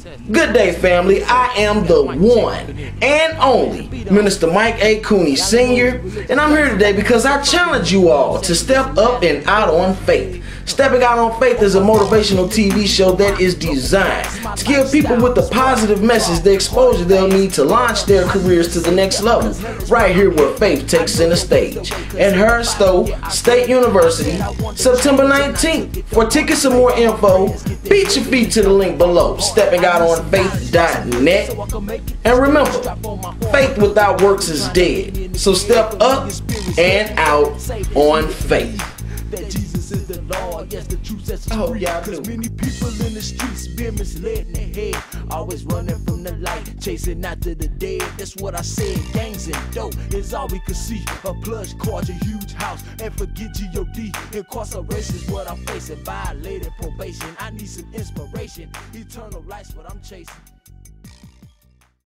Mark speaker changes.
Speaker 1: Good day, family. I am the one and only Minister Mike A. Cooney Sr., and I'm here today because I challenge you all to step up and out on faith. Stepping Out on Faith is a motivational TV show that is designed to give people with a positive message the exposure they'll need to launch their careers to the next level, right here where faith takes center stage, at Harris Stowe State University, September 19th. For tickets and more info, beat your feet to the link below, steppingoutonfaith.net. And remember, faith without works is dead, so step up and out on faith.
Speaker 2: Is the law, yes, the truth sets us free. Cause many people in the streets been misled in their head, always running from the light, chasing after the dead. That's what I said. Gangs and dope is all we could see. A plush car, a huge house, and forget G.O.D. Incarceration is what I'm facing. Violated probation. I need some inspiration. Eternal life's what I'm chasing.